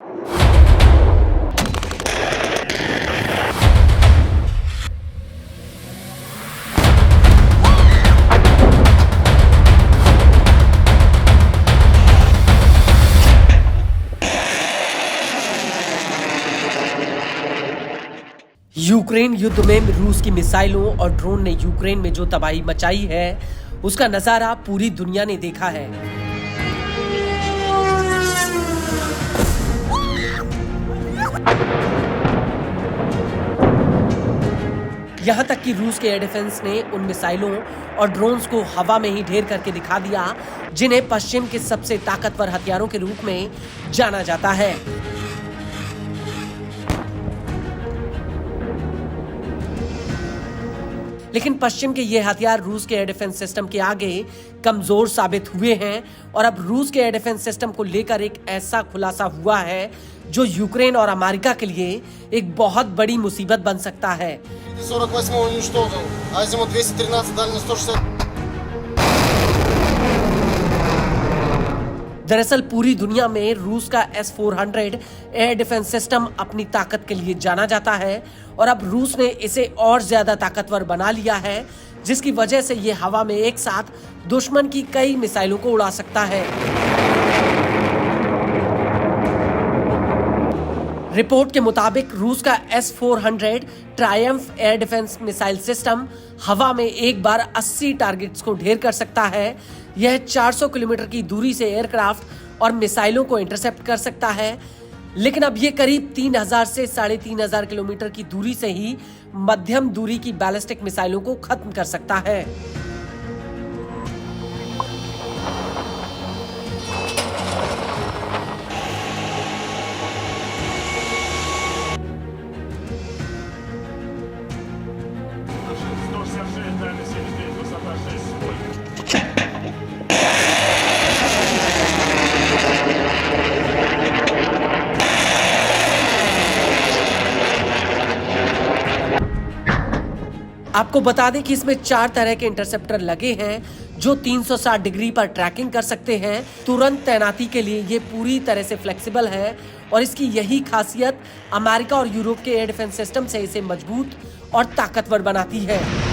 Ukraine युद्ध में रूस की मिसाइलों और ड्रोन ने यूक्रेन में जो तबाही मचाई है उसका नजारा पूरी दुनिया ने देखा है। यहां तक कि रूस के एयर डिफेंस ने उन मिसाइलों और ड्रोन्स को हवा में ही ढेर करके दिखा दिया जिन्हें पश्चिम के सबसे ताकतवर हथियारों के रूप में जाना जाता है। लेकिन पश्चिम के ये हथियार रूस के एयर डिफेंस सिस्टम के आगे कमजोर साबित हुए हैं और अब रूस के एयर डिफेंस सिस्टम को लेकर एक ऐसा खुलासा हुआ है जो यूक्रेन और अमेरिका के लिए एक बहुत बड़ी मुसीबत बन सकता है। 48 уничтожил, азимут 213, дальность 160. दरअसल पूरी दुनिया में रूस का S-400 एयर डिफेंस सिस्टम अपनी ताकत के लिए जाना जाता है और अब रूस ने इसे और ज्यादा ताकतवर बना लिया है, जिसकी वजह से ये हवा में एक साथ दुश्मन की कई मिसाइलों को उड़ा सकता है। रिपोर्ट के मुताबिक रूस का S-400 Triumph air defence missile system हवा में एक बार 80 टारगेट्स को ढेर कर सकता है। यह 400 किलोमीटर की दूरी से एयरक्राफ्ट और मिसाइलों को इंटरसेप्ट कर सकता है, लेकिन अब ये करीब 3000 से 3500 किलोमीटर की दूरी से ही मध्यम दूरी की बैलिस्टिक मिसाइलों को खत्म कर सकता है। आपको बता दें कि इसमें 4 तरह के इंटरसेप्टर लगे हैं जो 360 डिग्री पर ट्रैकिंग कर सकते हैं। तुरंत तैनाती के लिए ये पूरी तरह से फ्लेक्सिबल है और इसकी यही खासियत अमेरिका और यूरोप के एयर डिफेंस सिस्टम से इसे मजबूत और ताकतवर बनाती है।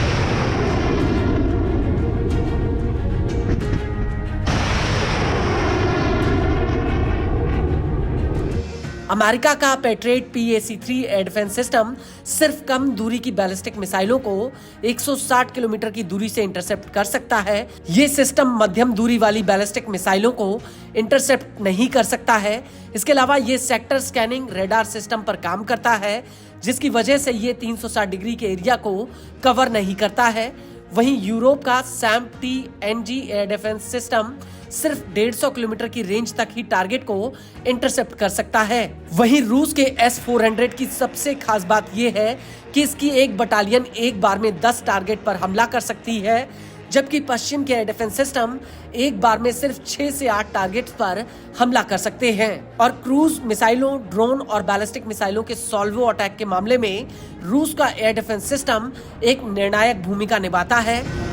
अमेरिका का patriot PAC-3 air defence system सिर्फ कम दूरी की बैलिस्टिक मिसाइलों को 160 किलोमीटर की दूरी से इंटरसेप्ट कर सकता है। ये सिस्टम मध्यम दूरी वाली बैलिस्टिक मिसाइलों को इंटरसेप्ट नहीं कर सकता है। इसके अलावा ये सेक्टर स्कैनिंग रेडार सिस्टम पर काम करता है, जिसकी वजह से ये 360 डिग्री के एरिया को कवर नहीं करता है। वहीं यूरोप का SAM-TNG एयर डिफेंस सिस्टम सिर्फ 150 किलोमीटर की रेंज तक ही टारगेट को इंटरसेप्ट कर सकता है। वहीं रूस के S-400 की सबसे खास बात यह है कि इसकी एक बटालियन एक बार में 10 टारगेट पर हमला कर सकती है, जबकि पश्चिम के एयर डिफेंस सिस्टम एक बार में सिर्फ 6 से 8 टारगेट्स पर हमला कर सकते हैं। और क्रूज मिसाइलों, ड्रोन और बैलिस्टिक मिसाइलों के सॉल्वो अटैक के मामले में रूस का एयर डिफेंस सिस्टम एक निर्णायक भूमिका निभाता है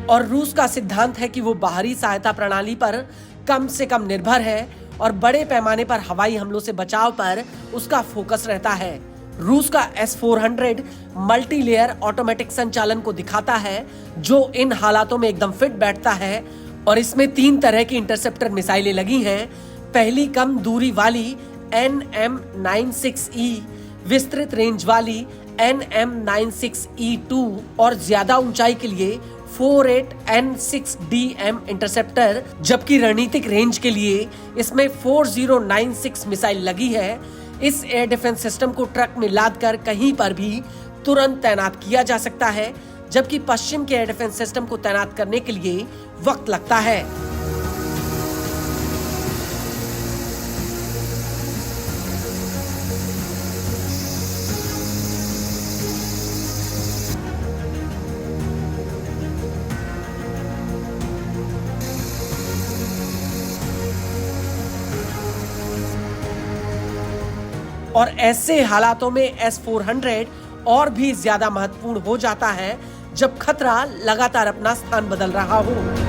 और रूस का सिद्धांत है कि वो बाहरी सहायता प्रणाली पर कम से कम निर्भर है और बड़े पैमाने पर हवाई हमलों से बचाव पर उसका फोकस रहता है। रूस का S-400 मल्टी लेयर ऑटोमेटिक संचालन को दिखाता है, जो इन हालातों में एकदम फिट बैठता है और इसमें 3 तरह की इंटरसेप्टर मिसाइलें लगी हैं। पहली कम दूरी वाली NM-96E, विस्तृत रेंज वाली NM-96E2 और ज्यादा ऊंचाई के लिए 48N6DM इंटरसेप्टर, जबकि रणनीतिक रेंज के लिए इसमें 4096 मिसाइल लगी है। इस एयर डिफेंस सिस्टम को ट्रक में लादकर कहीं पर भी तुरंत तैनात किया जा सकता है, जबकि पश्चिम के एयर डिफेंस सिस्टम को तैनात करने के लिए वक्त लगता है। और ऐसे हालातों में S-400 और भी ज्यादा महत्वपूर्ण हो जाता है जब खतरा लगातार अपना स्थान बदल रहा हो।